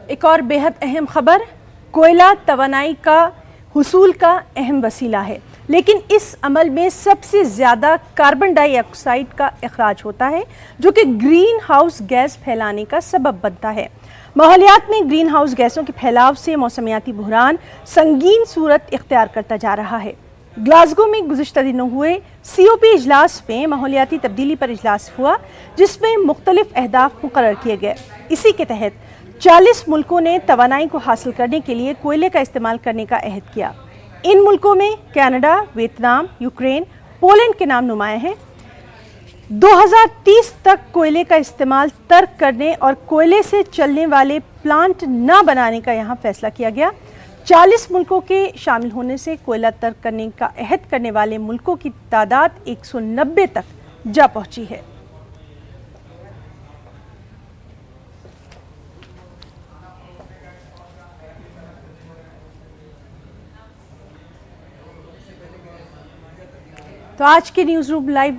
ایک اور بے حد اہم خبر، کوئلہ توانائی کا حصول کا اہم وسیلہ ہے، لیکن اس عمل میں سب سے زیادہ کاربن ڈائی آکسائیڈ کا اخراج ہوتا ہے جو کہ گرین ہاؤس گیس پھیلانے کا سبب بنتا ہے۔ ماحولیات میں گرین ہاؤس گیسوں کے پھیلاؤ سے موسمیاتی بحران سنگین صورت اختیار کرتا جا رہا ہے۔ گلاسگو میں گزشتہ دنوں ہوئے COP اجلاس میں ماحولیاتی تبدیلی پر اجلاس ہوا، جس میں مختلف اہداف مقرر کیے گئے۔ اسی کے تحت 40 ملکوں نے توانائی کو حاصل کرنے کے لیے کوئلے کا استعمال کرنے کا عہد کیا۔ ان ملکوں میں کینیڈا، ویتنام، یوکرین، پولینڈ کے نام نمایاں ہیں۔ 2030 تک کوئلے کا استعمال ترک کرنے اور کوئلے سے چلنے والے پلانٹ نہ بنانے کا یہاں فیصلہ کیا گیا۔ 40 ملکوں کے شامل ہونے سے کوئلہ ترک کرنے کا عہد کرنے والے ملکوں کی تعداد 190 تک جا پہنچی ہے۔ تو آج کے نیوز روم لائیو